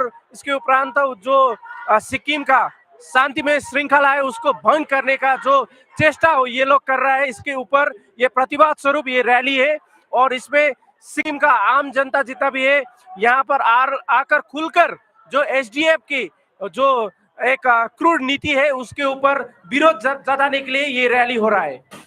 और इसके उपरांत जो सिक्किम का शांतिमय श्रृंखला है उसको भंग करने का जो चेष्टा हो ये लोग कर रहा है, इसके ऊपर ये प्रतिवाद स्वरूप ये रैली है। और इसमें सिक्किम का आम जनता जितना भी है यहाँ पर आकर खुलकर जो एसडीएफ की जो एक क्रूर नीति है उसके ऊपर विरोध जताने के लिए ये रैली हो रहा है।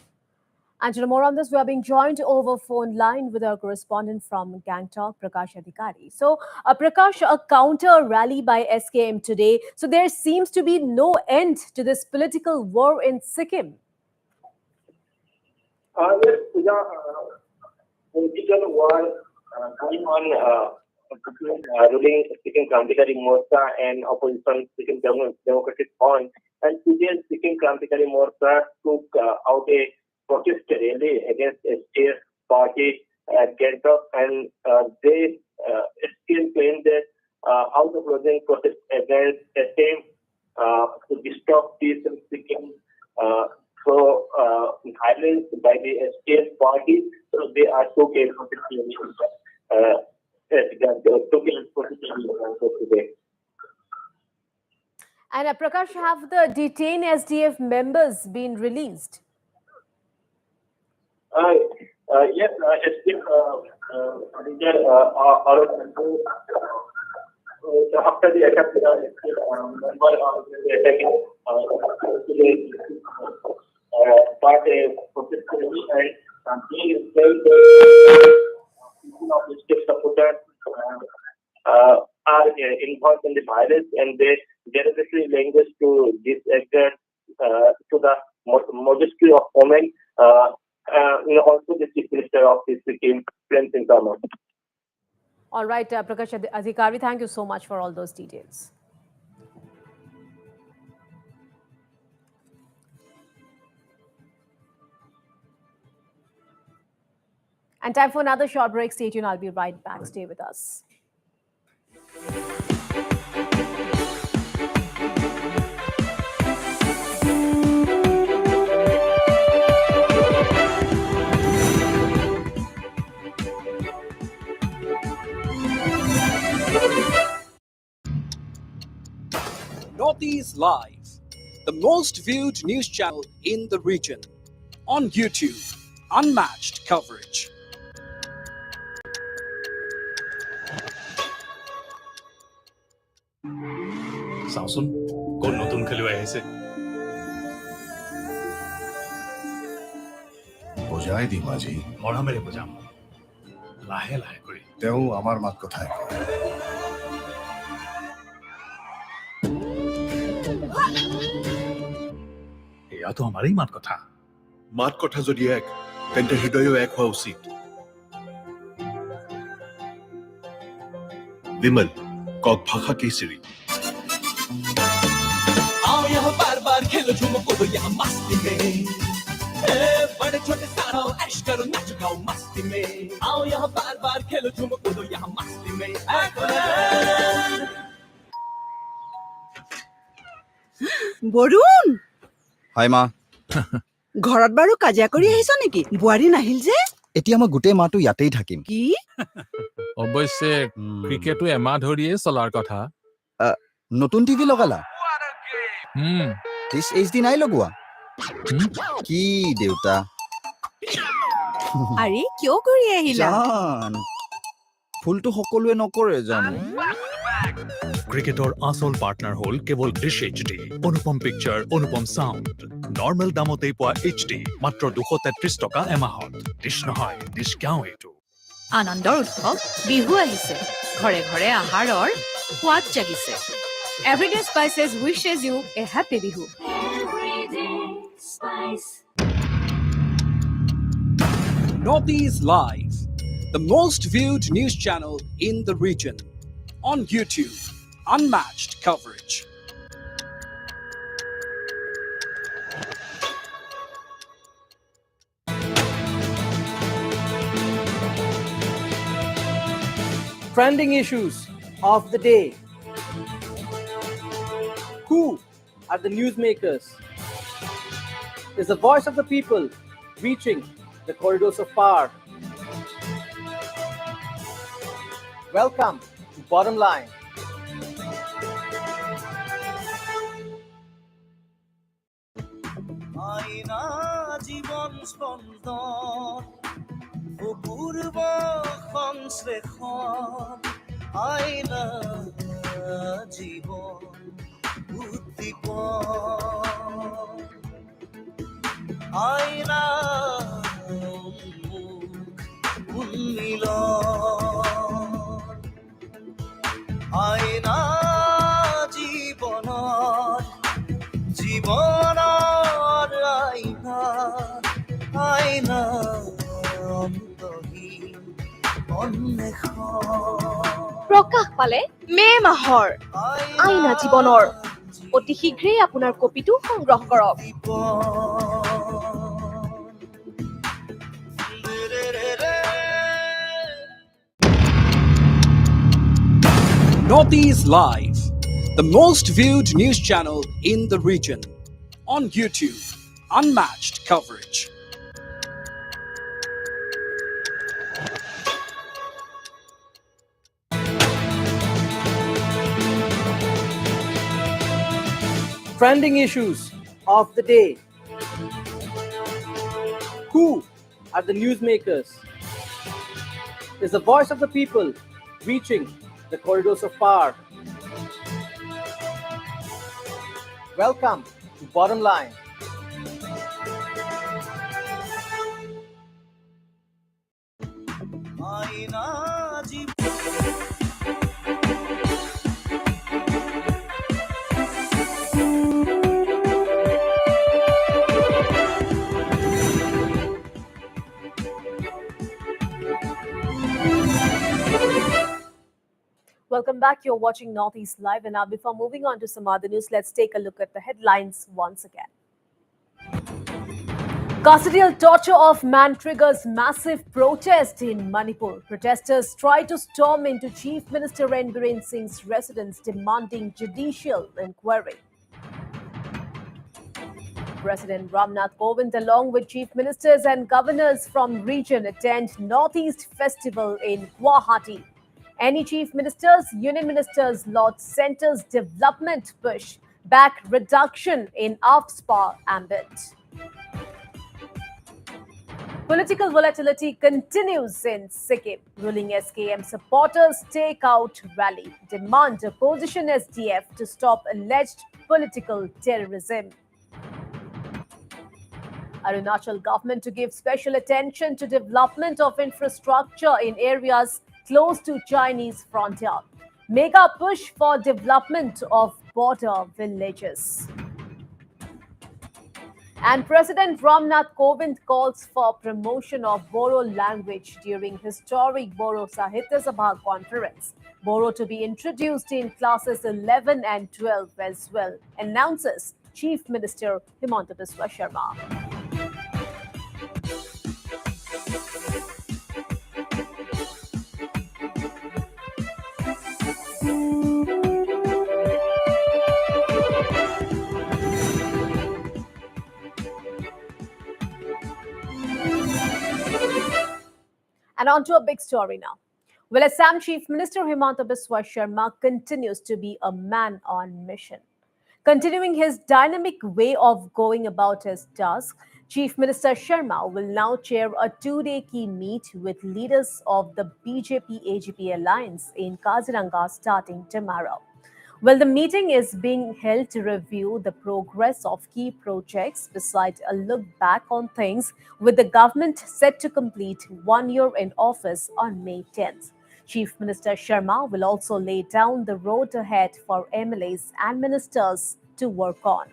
And to know more on this, we are being joined over phone line with our correspondent from Gangtok, Prakash Adhikari. So, Prakash, a counter rally by SKM today. So, there seems to be no end to this political war in Sikkim. Yes, political war going on between ruling Sikkim Krantikari Morcha and opposition Sikkim Democratic Front. And today, Sikkim Krantikari Morcha took out a protest rally against STF party at Gangtok, and they still claim that out of closing protest against STF to disrupt peace in Sikkim through violence by the STF party. So they are took a protest today. And Prakash, have the detained SDF members been released? Yes, SDF leader after the attack, member of the attacking part a protest rally, and he is saying that people of the SDF supporters are involved in the violence, and they directly language to this actor to the modesty of women. Also the Chief Minister of the Sikkim, Prince Intaman. All right, Prakash Adhikari, thank you so much for all those details. And time for another short break. Stay tuned. I'll be right back. Stay with us. Northeast Live, the most viewed news channel in the region. On YouTube, unmatched coverage. চাওচোন কোন নতুন খেলুৱৈ আহিছে বজাই দিম আজি মৰমেৰে বজাম লাহে লাহে কৰি তেওঁ আমাৰ মাত কথাই এয়াতো আমাৰেই মাত কথা যদি এক তেন্তে হৃদয়ও এক হোৱা উচিত विमल कौक भाखा केसरी आओ यहाँ बार बार खेलो झूमो कूदो यहाँ मस्ती में बड़े छोटे सारो ऐश करो नाच गाओ मस्ती में आओ यहाँ बार बार खेलो झूमो कूदो यहाँ मस्ती में বৰুণ হাই মা ঘৰত বাৰু কাজিয়া কৰি আহিছ নেকি বুৱাৰী নাহিল যে এতিয়া মই গোটেই মাহটো ইয়াতেই থাকিম কি অৱশ্যে ক্ৰিকেটো এমাহ ধৰিয়ে চলাৰ কথা নতুন টিভি লগালা দিছ এইচডি নাই লগোৱা কি দেউতা আৰে কিয় কৰি আহিলা জান ফুলটো সকলোৱে নকৰে জানো ক্ৰিকেটৰ আসল পাৰ্টনাৰ হ'ল কেৱল ডিশ এইচডি অনুপম পিকচাৰ অনুপম সাউণ্ড নৰ্মেল দামতেই পোৱা এইচডি মাত্ৰ 233 টকা এমাহত ডিশ নহয় ডিশ গাঁও এইটো আনন্দৰ উৎসৱ বিহু আহিছে ঘৰে ঘৰে আহাৰৰ সোৱাদ জাগিছে everyday spices wishes you a happy Bihu Northeast Live, the most viewed news channel in the region. On YouTube, unmatched coverage. Trending issues of the day. Who are the newsmakers? Is the voice of the people reaching the corridors of power? Welcome to Bottom Line. আইনা জীবন স্পন্দন অপূর্ব সংশ্লেষণ আইনা জীবন উদ্দীপন আইনা উন্মিলন আইনা জীবনৰ আইনা আইনা অন্তহীন অন্বেষণ প্ৰকাশ পালে মে' মাহৰ আইনা জীৱনৰ অতি শীঘ্ৰেই আপোনাৰ কপিটো সংগ্ৰহ কৰক Northeast Live, the most viewed news channel in the region. On YouTube, unmatched coverage. Trending issues of the day. Who are the newsmakers? Is the voice of the people reaching the corridors of power? Welcome to Bottom Line. আইনা জীবন Welcome back. You're watching Northeast Live. And now, before moving on to some other news, let's take a look at the headlines once again. Custodial torture of man triggers massive protest in Manipur. Protesters try to storm into Chief Minister Biren Singh's residence, demanding judicial inquiry. President Ramnath Kovind, along with chief ministers and governors from region, attend Northeast Festival in Guwahati. Any chief ministers, union ministers laud centre's development push, back reduction in AFSPA ambit. Political volatility continues in Sikkim. Ruling SKM supporters take out rally, demand opposition SDF to stop alleged political terrorism. Arunachal government to give special attention to development of infrastructure in areas close to Chinese frontier. Mega push for development of border villages. And President Ramnath Kovind calls for promotion of Boro language during historic Boro Sahitya Sabha conference. Boro to be introduced in classes 11 and 12 as well, announces Chief Minister Himanta Biswa Sharma. And on to a big story now. Well, Assam Chief Minister Himanta Biswa Sharma continues to be a man on mission. Continuing his dynamic way of going about his task, Chief Minister Sharma will now chair a two-day key meet with leaders of the BJP-AGP alliance in Kaziranga starting tomorrow. Well, the meeting is being held to review the progress of key projects, besides a look back on things, with the government set to complete 1 year in office on May 10th. Chief Minister Sharma will also lay down the road ahead for MLAs and ministers to work on.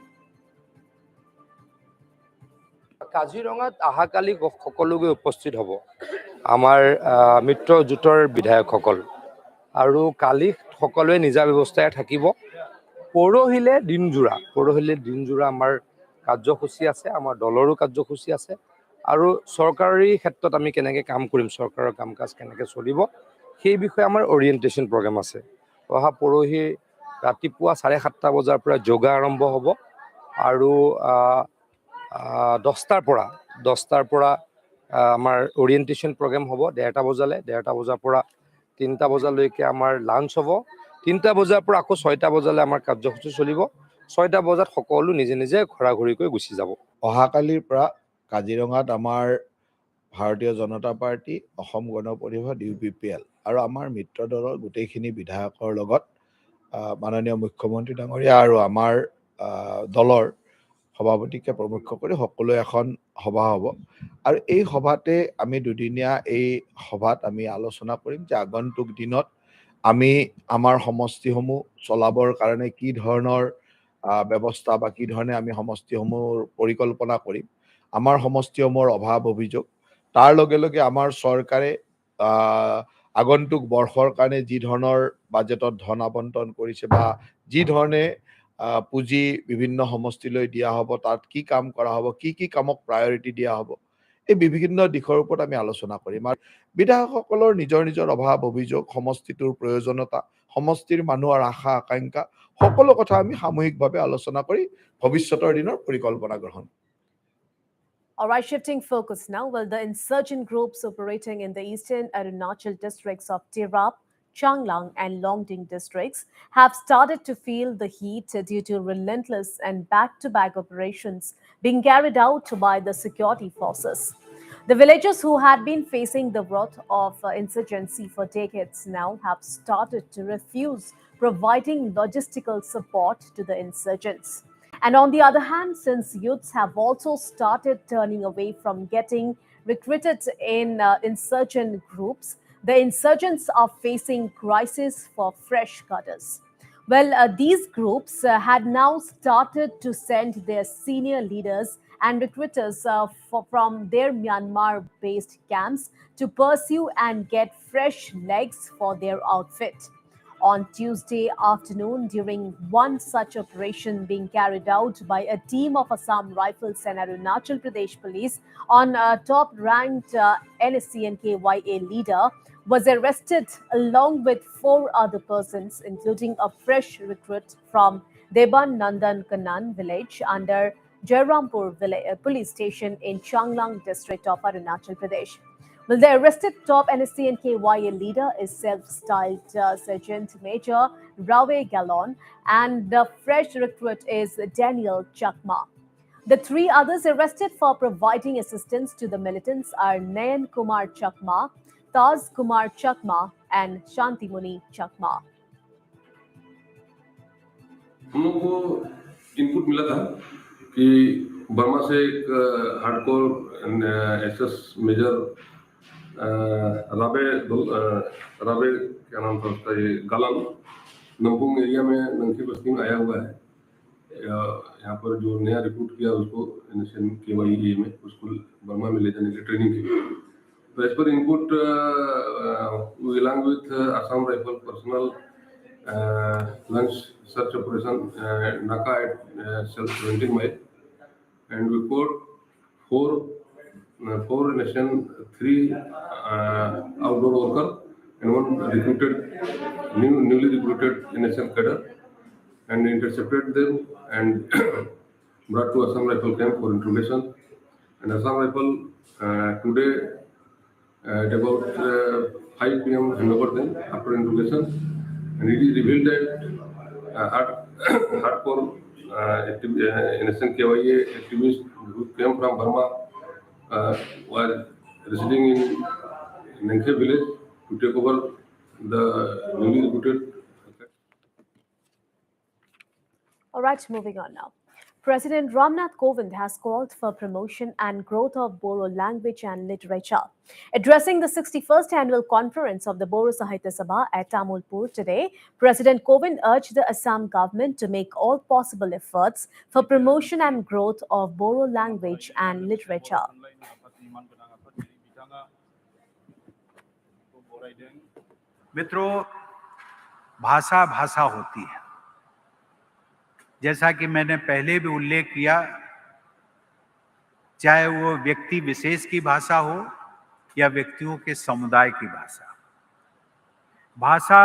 কাজিৰঙাত অহাকালি সকলোকে উপস্থিত হ'ব আমাৰ মিত্ৰ জোঁটৰ বিধায়কসকল আৰু কালি সকলোৱে নিজা ব্যৱস্থাৰে থাকিব পৰহিলে দিনজোৰা আমাৰ কাৰ্যসূচী আছে আমাৰ দলৰো কাৰ্যসূচী আছে আৰু চৰকাৰী ক্ষেত্ৰত আমি কেনেকৈ কাম কৰিম চৰকাৰৰ কাম-কাজ কেনেকৈ চলিব সেই বিষয়ে আমাৰ অৰিয়েণ্টেশ্যন প্ৰগ্ৰাম আছে অহা পৰহি ৰাতিপুৱা 7:30 বজাৰ পৰা যোগা আৰম্ভ হ'ব আৰু 10টাৰ পৰা আমাৰ অৰিয়েণ্টেশ্যন প্ৰগ্ৰাম হ'ব 1:30 বজালৈ 1:30 বজাৰ পৰা 3টা বজালৈকে আমাৰ লাঞ্চ হ'ব 3টা বজাৰ পৰা আকৌ 6টা বজালৈ আমাৰ কাৰ্যসূচী চলিব 6টা বজাত সকলো নিজে নিজে ঘৰাঘৰিকৈ গুচি যাব অহাকালিৰ পৰা কাজিৰঙাত আমাৰ ভাৰতীয় জনতা পাৰ্টি, অসম গণ পৰিষদ, UPPL আৰু আমাৰ মিত্ৰ দলৰ গোটেইখিনি বিধায়কৰ লগত মাননীয় মুখ্যমন্ত্ৰী ডাঙৰীয়া আৰু আমাৰ দলৰ সভাপতিকে প্ৰমুখ্য কৰি সকলোৱে এখন সভা হ'ব। আৰু এই সভাতে আমি দুদিনীয়া এই সভাত আমি আলোচনা কৰিম যে আগন্তুক দিনত আমি আমাৰ সমষ্টিসমূহ চলাবৰ কাৰণে কি ধৰণৰ ব্যৱস্থা বা কি ধৰণে আমি সমষ্টিসমূহৰ পৰিকল্পনা কৰিম। আমাৰ সমষ্টিসমূহৰ অভাৱ অভিযোগ, তাৰ লগে লগে আমাৰ চৰকাৰে আগন্তুক বৰ্ষৰ কাৰণে যি ধৰণৰ বাজেটত ধন আবণ্টন কৰিছে বা যি ধৰণে পুঁজি বিভিন্ন সমষ্টিলৈ দিয়া হ'ব, তাত কি কাম কৰা হ'ব, কি কামক প্ৰায়ৰিটি দিয়া হ'ব, এই বিভিন্ন দিশৰ ওপৰত আমি আলোচনা কৰিম। আৰু বিধায়কসকলৰ নিজৰ নিজৰ অভাৱ অভিযোগ, সমষ্টিটোৰ প্ৰয়োজনীয়তা, সমষ্টিৰ মানুহৰ আশা আকাংক্ষা, সকলো কথা আমি সামূহিকভাৱে আলোচনা কৰি ভৱিষ্যতৰ দিনৰ পৰিকল্পনা গ্ৰহণ কৰিম। All right, shifting focus now. Well, the insurgent groups operating in the eastern Arunachal districts of Tirap, Changlang, and Longding districts have started to feel the heat due to relentless and back-to-back operations being carried out by the security forces. The villagers who had been facing the wrath of insurgency for decades now have started to refuse providing logistical support to the insurgents. And on the other hand, since youths have also started turning away from getting recruited in insurgent groups, the insurgents are facing crisis for fresh cadres. Well, these groups had now started to send their senior leaders and recruiters from their Myanmar-based camps to pursue and get fresh legs for their outfit. On Tuesday afternoon, during one such operation being carried out by a team of Assam Rifles and Arunachal Pradesh Police, on a top-ranked NSCN-KYA leader was arrested along with 4 other persons, including a fresh recruit from Deban Nandan Kanan village under Jairampur police station in Changlang district of Arunachal Pradesh. Well, the arrested top NSCN-KYA leader is self-styled Sergeant Major Rawe Gallon, and the fresh recruit is Daniel Chakma. The 3 others arrested for providing assistance to the militants are Nayan Kumar Chakma, Taz Kumar Chakma, and Shantimuni Chakma. हम लोग को input मिला था कि Burma से एक hardcore SS major Rabe क्या नाम था उसका, ये गालन नमपुंग एरिया में नंकी बस्ती में आया हुआ है। यहाँ पर जो नया रिक्रूट किया उसको NSCN-KYA में उसको बर्मा में ले जाने की ट्रेनिंग की। तो as per input along with Assam Rifle personnel launched search operation Naka at 17 mile, and we caught 4 nation, 3 outdoor worker and 1 newly recruited NSM cadre, and intercepted them and brought to Assam Rifle camp for interrogation. And Assam Rifle today at about 5 p.m. handover them after interrogation, and it is revealed that hardcore NSCN-KYA activists who came from Burma were residing in Nenghe village to take over the newly recruited. All right, moving on now. President Ramnath Kovind has called for promotion and growth of Boro language and literature. Addressing the 61st annual conference of the Boro Sahitya Sabha at Tamulpur today, President Kovind urged the Assam government to make all possible efforts for promotion and growth of Boro language and literature. मित्रों, भाषा भाषा होती है। जैसा कि मैंने पहले भी उल्लेख किया, चाहे वो व्यक्ति विशेष की भाषा हो या व्यक्तियों के समुदाय की भाषा। भाषा,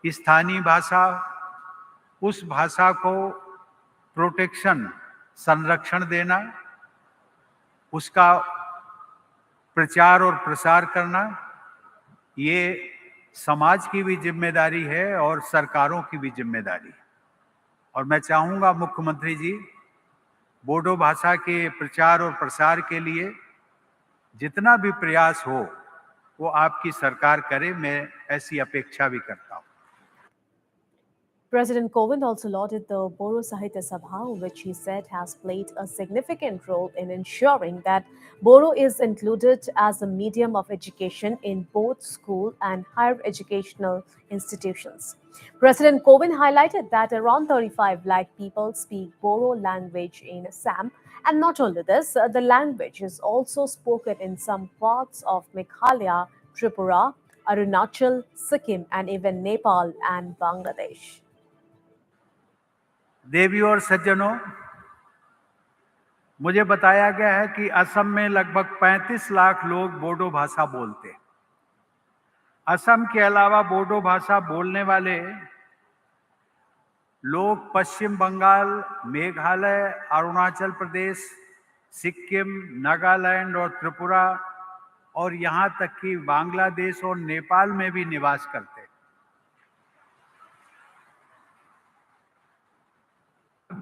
स्थानीय भाषा, उस भाषा को प्रोटेक्शन, संरक्षण देना, उसका प्रचार और प्रसार करना, ये समाज की भी जिम्मेदारी है और सरकारों की भी जिम्मेदारी है। और मैं चाहूंगा मुख्यमंत्री जी, बोडो भाषा के प्रचार और प्रसार के लिए जितना भी प्रयास हो वो आपकी सरकार करे, मैं ऐसी अपेक्षा भी करता हूं। President Kovind also lauded the Boro Sahitya Sabha, which he said has played a significant role in ensuring that Boro is included as a medium of education in both school and higher educational institutions. President Kovind highlighted that around 35 lakh people speak Boro language in Assam, and not only this, the language is also spoken in some parts of Meghalaya, Tripura, Arunachal, Sikkim, and even Nepal and Bangladesh. देवियों और सज्जनों, मुझे बताया गया है कि असम में लगभग 35 लाख लोग बोडो भाषा बोलते हैं। असम के अलावा बोडो भाषा बोलने वाले लोग पश्चिम बंगाल, मेघालय, अरुणाचल प्रदेश, सिक्किम, नागालैंड और त्रिपुरा और यहां तक कि बांग्लादेश और नेपाल में भी निवास करते हैं।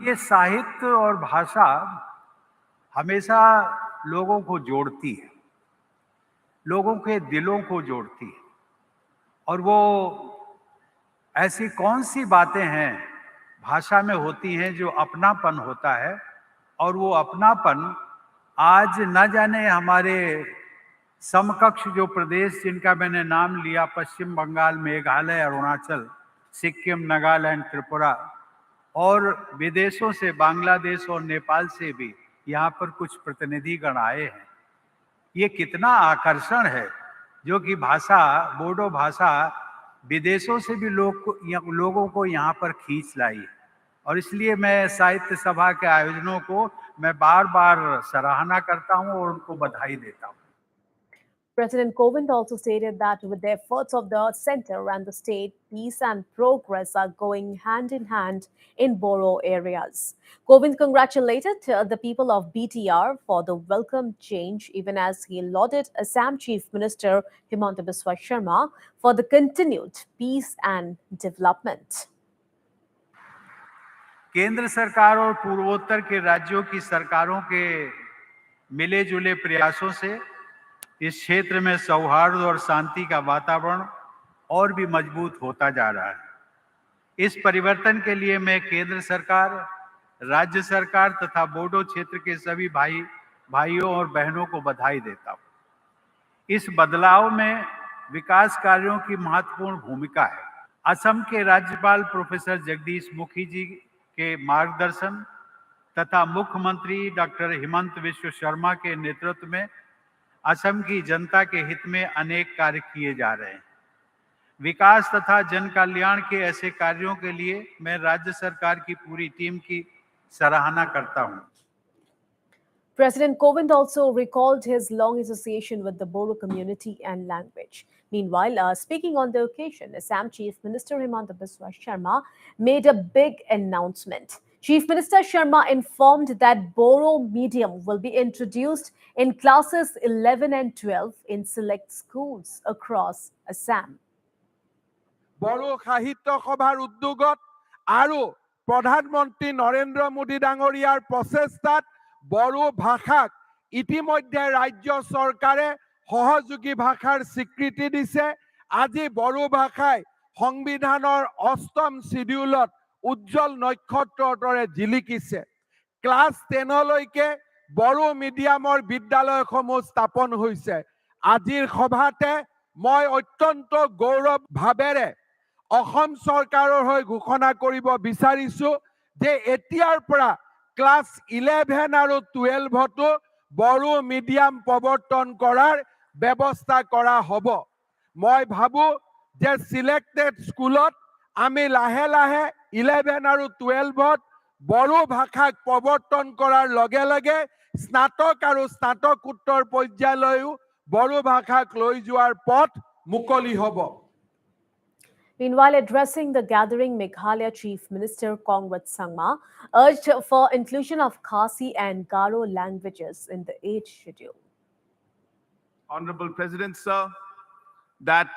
ये साहित्य और भाषा हमेशा लोगों को जोड़ती है, लोगों के दिलों को जोड़ती है, और वो ऐसी कौन सी बातें हैं भाषा में होती हैं जो अपनापन होता है, और वो अपनापन आज न जाने हमारे समकक्ष जो प्रदेश जिनका मैंने नाम लिया, पश्चिम बंगाल, मेघालय, अरुणाचल, सिक्किम, नागालैंड, त्रिपुरा, और विदेशों से बांग्लादेश और नेपाल से भी यहाँ पर कुछ प्रतिनिधिगण आए हैं। ये कितना आकर्षण है जो कि भाषा, बोडो भाषा विदेशों से भी लोगों को यहाँ पर खींच लाई है। और इसलिए मैं साहित्य सभा के आयोजनों को मैं बार बार सराहना करता हूँ और उनको बधाई देता हूँ। President Kovind also stated that with the efforts of the center and the state, peace and progress are going hand in hand in Boro areas. Kovind congratulated the people of BTR for the welcome change, even as he lauded Assam Chief Minister Himanta Biswa Sharma for the continued peace and development. केंद्र सरकार और पूर्वोत्तर के राज्यों की सरकारों के मिले जुले प्रयासों से इस क्षेत्र में सौहार्द और शांति का वातावरण और भी मजबूत होता जा रहा है। इस परिवर्तन के लिए मैं केंद्र सरकार, राज्य सरकार तथा बोडो क्षेत्र के सभी भाइयों और बहनों को बधाई देता हूं। इस बदलाव में विकास कार्यों की महत्वपूर्ण भूमिका है। असम के राज्यपाल प्रोफेसर जगदीश मुखी जी के मार्गदर्शन तथा मुख्यमंत्री डॉक्टर हिमंत बिस्वा शर्मा के नेतृत्व में असम की जनता के हित में अनेक कार्य किए जा रहे हैं। विकास तथा जन कल्याण के ऐसे कार्यों के लिए मैं राज्य सरकार की पूरी टीम की सराहना करता हूं। President Kovind also recalled his long association with the Boro community and language. Meanwhile, speaking on the occasion, Assam Chief Minister Himanta Biswa Sharma made a big announcement. Chief Minister Sharma informed that Boro medium will be introduced in classes 11 and 12 in select schools across Assam. Boro Sahitya Sabhar Uddogot Aru Pradhanmantri Narendra Modi Dangoriyar Procestat Boro Bhashak ইতিমধ্যে রাজ্য সরকারে সহযোগী ভাষাৰ স্বীকৃতি দিছে। আজি বড়ো ভাষায় সংবিধানৰ ৮ম শিডিউলত উজ্জ্বল নক্ষত্ৰৰ দৰে জিলিকিছে। ক্লাছ 10 লৈকে বড়ো মিডিয়ামৰ বিদ্যালয়সমূহ স্থাপন হৈছে। আজিৰ সভাতে মই অত্যন্ত গৌৰৱ ভাৱেৰে অসম চৰকাৰৰ হৈ ঘোষণা কৰিব বিচাৰিছো যে এতিয়াৰ পৰা ক্লাছ 11 আৰু 12তো বড়ো মিডিয়াম প্ৰৱৰ্তন কৰাৰ ব্যৱস্থা কৰা হ'ব। মই ভাবো যে সিলেক্টেড স্কুলত আমি লাহে লাহে 11 আৰু 12ত বড়ো ভাষাক প্ৰৱৰ্তন কৰাৰ লগে লগে স্নাতক আৰু স্নাতকোত্তৰ পৰ্যায়লৈও বড়ো ভাষাক লৈ যোৱাৰ পথ মুকলি হ'ব। Meanwhile, addressing the gathering, Meghalaya Chief Minister Kongwat Sangma urged for inclusion of Khasi and Garo languages in the 8th schedule. Honorable President, sir, that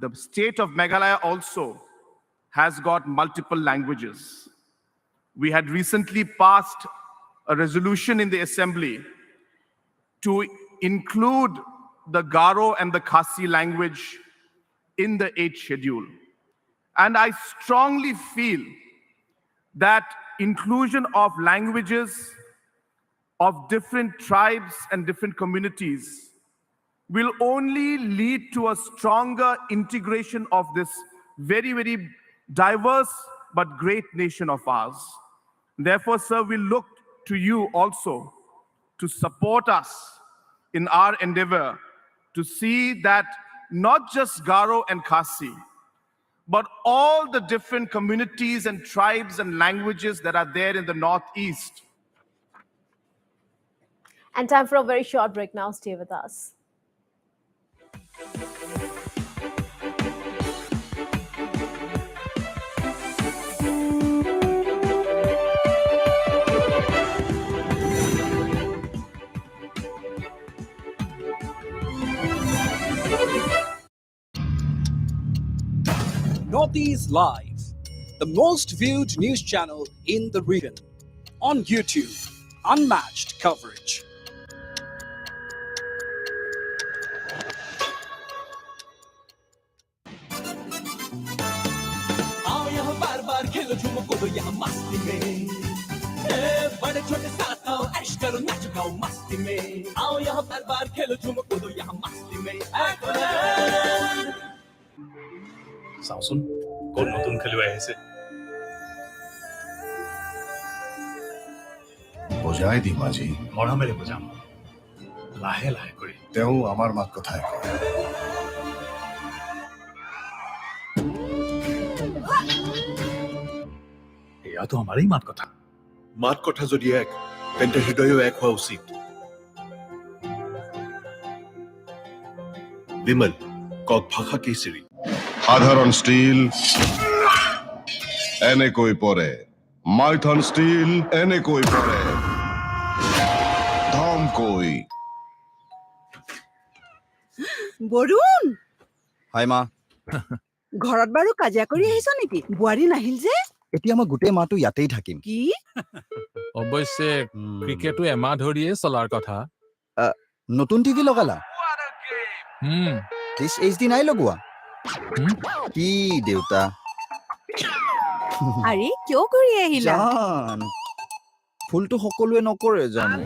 the state of Meghalaya also has got multiple languages. We had recently passed a resolution in the assembly to include the Garo and the Khasi language in the 8th schedule. And I strongly feel that inclusion of languages of different tribes and different communities will only lead to a stronger integration of this very, very diverse but great nation of ours. Therefore, sir, we look to you also to support us in our endeavor to see that not just Garo and Khasi, but all the different communities and tribes and languages that are there in the Northeast. And time for a very short break now. Stay with us. Northeast Live, the most viewed news channel in the region. On YouTube, unmatched coverage. आओ यहाँ बार बार खेलो झूमो कूदो यहाँ मस्ती में बड़े छोटे साथ आओ ऐश करो नाचो गाओ मस्ती में आओ यहाँ बार बार खेलो झूमो कूदो यहाँ मस्ती में চাওচোন কোন নতুন খেলুৱৈ আহিছে বজাই দিম আজি মৰমেৰে বুজাম লাহে লাহে কৰি তেওঁ আমাৰ মাত কথাই কয় এয়াতো আমাৰেই মাত কথা যদি এক তেন্তে হৃদয়ো এক হোৱা উচিত বিমল কক ভাষা কেশৰী সাধারণ স্টিল এনেকৈ পরে মাইথন স্টিল এনেকৈ পরে ধমকৈ বৰুণ হাই মা ঘৰত বাৰু কাজিয়া কৰি আহিছ নেকি বোৱাৰী নাহিল যে এতিয়া মই গোটেই মাহটো ইয়াতেই থাকিম কি অৱশ্যে ক্ৰিকেটো এমাহ ধৰিয়ে চলাৰ কথা নতুন টিভি লগালা দিছ এইচডি নাই লগোৱা কি দেউতা আৰে কিয় কৰি আহিলা জান ফুলটো সকলোৱে নকৰে জানো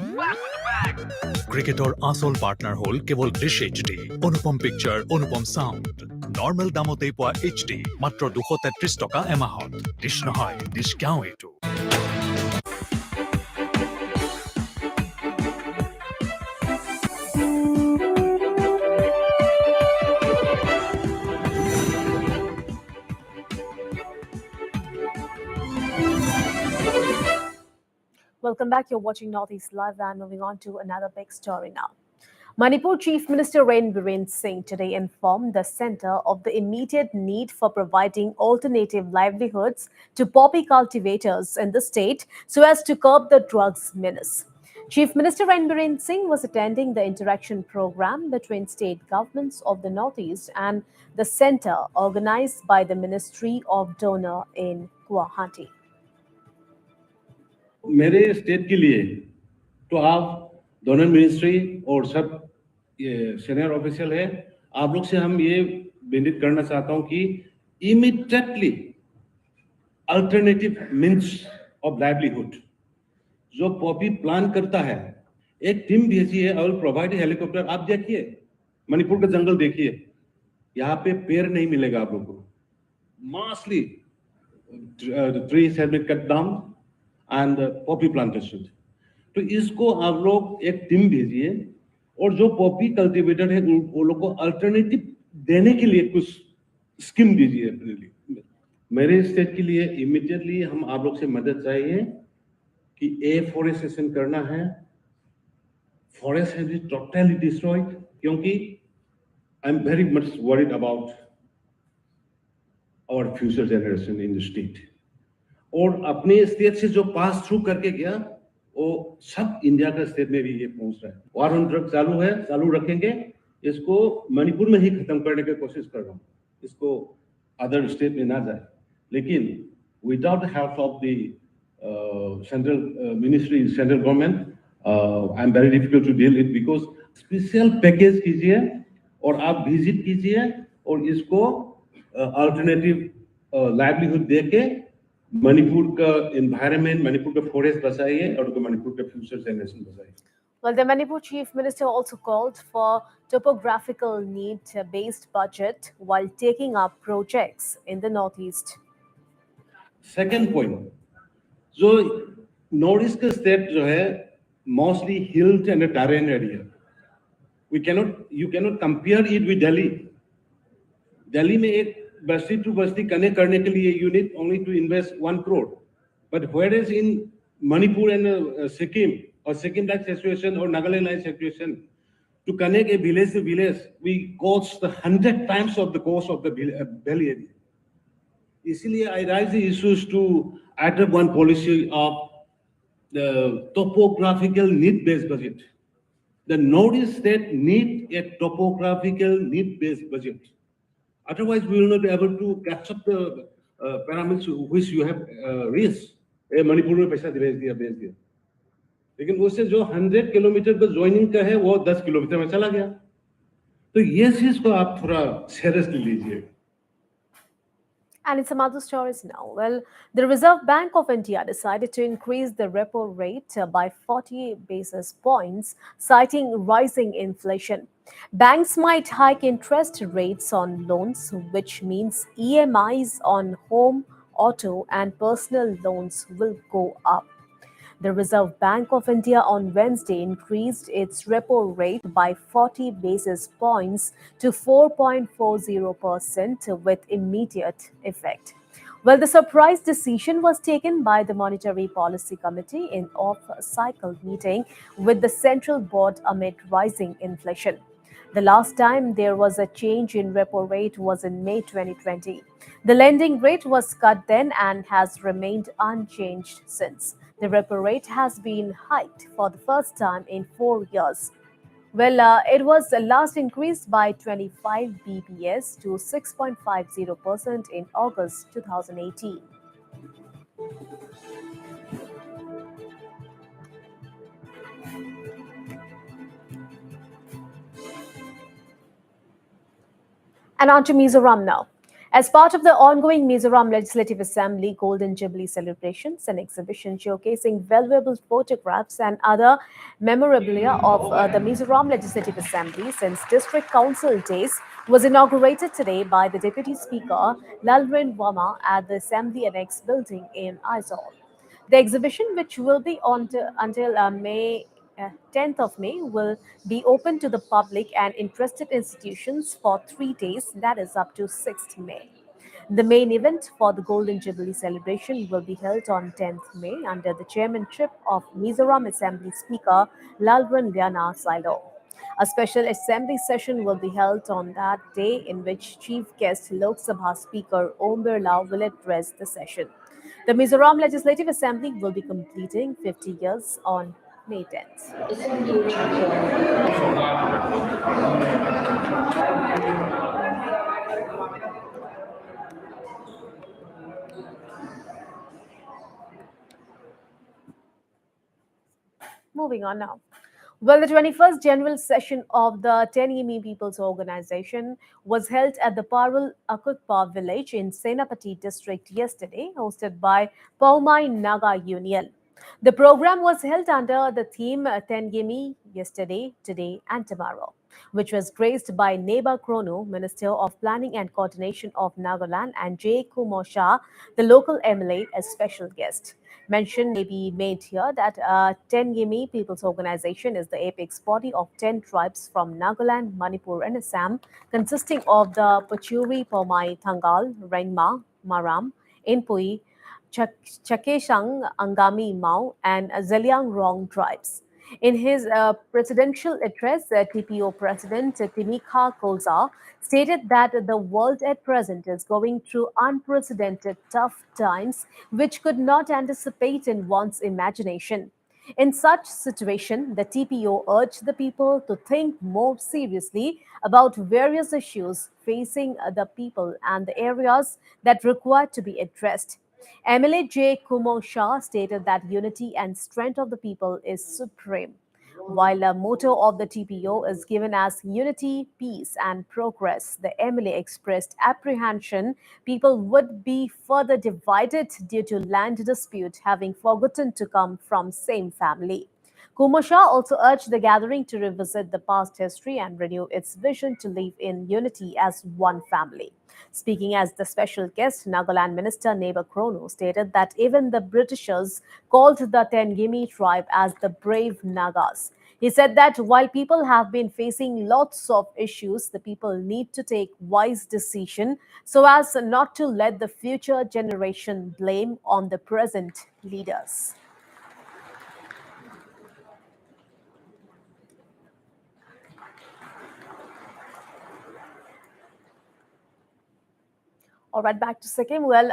ক্ৰিকেটৰ আচল পাৰ্টনাৰ হ'ল কেৱল ডিছ এইচডি অনুপম পিকচাৰ অনুপম চাউণ্ড নৰ্মেল দামতেই পোৱা এইচডি মাত্ৰ 233 টকা এমাহত ডিছ নহয় ডিছকাউণ্ট এইটো Welcome back. You're watching Northeast Live and moving on to another big story now. Manipur Chief Minister Ren Biren Singh today informed the centre of the immediate need for providing alternative livelihoods to poppy cultivators in the state so as to curb the drugs menace. Chief Minister Ren Biren Singh was attending the interaction program between state governments of the Northeast and the centre organised by the Ministry of Donor in Guwahati. मेरे state के लिए तो आप donor ministry और सब senior official है आप लोग से हम ये विनती करना चाहता हूं कि immediately alternative means of livelihood जो पॉपी प्लान करता है एक टीम भेजिए और प्रोवाइड हेलीकॉप्टर आप देखिए मणिपुर का जंगल देखिए यहाँ पे पेड़ नहीं मिलेगा आप लोग को mostly trees have been cut down and poppy plantation तो इसको आप लोग एक टीम भेजिए और जो पॉपी कल्टीवेटर है वो लोग को अल्टरनेटिव देने के लिए कुछ स्कीम दीजिए मेरे स्टेट के लिए इमीडिएटली हम आप लोग से मदद चाहिए कि एफॉरेस्टेशन करना है forest has been totally destroyed क्योंकि I am very much worried about our future generation in the state और अपने स्टेट से जो पास थ्रू करके गया वो सब इंडिया का स्टेट में भी ये पहुंच रहा है वार ऑन ड्रग चालू है चालू रखेंगे इसको मणिपुर में ही खत्म करने की कोशिश कर रहा हूँ इसको अदर स्टेट में ना जाए लेकिन without help of the central ministry, central government, I'm very difficult to deal with because special package कीजिए और आप विजिट कीजिए और इसको अल्टरनेटिव लाइवलीहुड दे के मणिपुर का एनवायरनमेंट, मणिपुर का फॉरेस्ट बचाइए और मणिपुर का फ्यूचर जनरेशन बचाइए. Well, the Manipur Chief Minister also called for topographical need-based budget while taking up projects in the northeast. Second point, जो नॉर्थ ईस्ट का स्टेट जो है mostly hills and terrain area, you cannot compare it with Delhi. Delhi में एक बस्ती to Basti connect करने के लिए you need only to invest 1 crore. But whereas in Manipur and Sikkim or Sikkim like situation or Nagaland like situation, to connect a village to village, we cost the 100 times of the cost of the Delhi area. Easily, I raise the issues to adopt one policy of the topographical need-based budget. The Northeast state need a topographical need-based budget. Otherwise, we will not be able to catch up the parameters which you have reached. Manipur में पैसा भेज दिया, लेकिन उससे जो 100 kilometre का joining का है वो 10 किलोमीटर में चला गया. तो ये चीज को आप थोड़ा सीरियसली लीजिए. And in some other stories now, well, the Reserve Bank of India decided to increase the repo rate by 40 basis points, citing rising inflation. Banks might hike interest rates on loans, which means EMIs on home, auto, and personal loans will go up. The Reserve Bank of India on Wednesday increased its repo rate by 40 basis points to 4.40% with immediate effect. Well, the surprise decision was taken by the Monetary Policy Committee in off-cycle meeting with the central board amid rising inflation. The last time there was a change in repo rate was in May 2020. The lending rate was cut then and has remained unchanged since. The repo rate has been hiked for the first time in 4 years. Well, it was last increased by 25 bps to 6.50% in August 2018. And on to Mizoram now. As part of the ongoing Mizoram Legislative Assembly Golden Jubilee celebrations, an exhibition showcasing valuable photographs and other memorabilia of the Mizoram Legislative Assembly since District Council days was inaugurated today by the Deputy Speaker Lalwin Wama at the Assembly Annex building in Aizawl. The exhibition, which will be on until May 10th of May, will be open to the public and interested institutions for 3 days, that is up to 6th May. The main event for the Golden Jubilee celebration will be held on 10th May under the chairmanship of Mizoram Assembly Speaker Lalwan Liana Sailo. A special assembly session will be held on that day in which Chief Guest Lok Sabha Speaker Om Birla will address the session. The Mizoram Legislative Assembly will be completing 50 years on May 10th. Moving on now. Well, the 21st General Session of the 10 People's Organization was held at the Parul Akutpa village in Senapati district yesterday, hosted by Paumai Naga Union. The program was held under the theme Tengimi yesterday, today, and tomorrow, which was graced by Neba Krono, Minister of Planning and Coordination of Nagaland, and J. Kumar Shah, the local MLA, as special guest. Mention may be made here that 10 Yimi People's Organization is the apex body of 10 tribes from Nagaland, Manipur, and Assam, consisting of the Pachuri, Pomai, Thangal, Rengma, Maram, Inpui, Chakeshang, Angami, Mao, and Zeliang Rong tribes. In his presidential address, TPO President Timika Koza stated that the world at present is going through unprecedented tough times which could not anticipate in one's imagination. In such situation, the TPO urged the people to think more seriously about various issues facing the people and the areas that require to be addressed. MLA J. Kumar Shah stated that unity and strength of the people is supreme. While the motto of the TPO is given as unity, peace, and progress, the MLA expressed apprehension people would be further divided due to land dispute having forgotten to come from same family. Kumar Shah also urged the gathering to revisit the past history and renew its vision to live in unity as one family. Speaking as the special guest, Nagaland Minister Neba Krono stated that even the Britishers called the Tengimi tribe as the brave Nagas. He said that while people have been facing lots of issues, the people need to take wise decision so as not to let the future generation blame on the present leaders. All right, back to Sikkim. Well,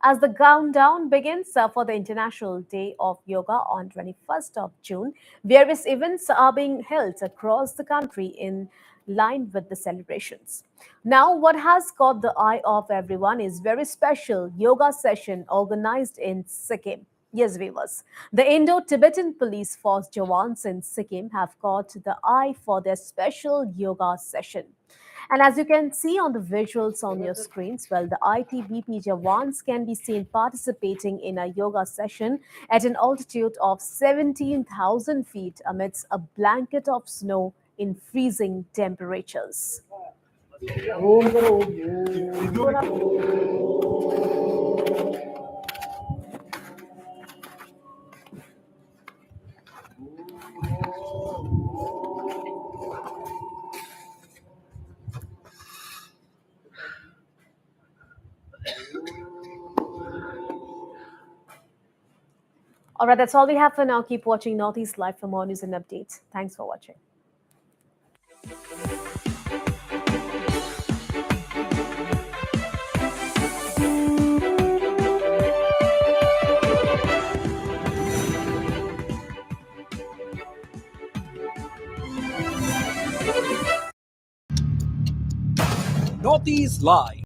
as the countdown begins for the International Day of Yoga on 21st of June, various events are being held across the country in line with the celebrations. Now, what has caught the eye of everyone is very special yoga session organized in Sikkim. Yes, viewers. The Indo-Tibetan Police Force Jawans in Sikkim have caught the eye for their special yoga session. And as you can see on the visuals on your screens, well, the ITBP Jawans can be seen participating in a yoga session at an altitude of 17,000 feet amidst a blanket of snow in freezing temperatures. All right, that's all we have for now. Keep watching Northeast Live for more news and updates. Thanks for watching. Northeast Live.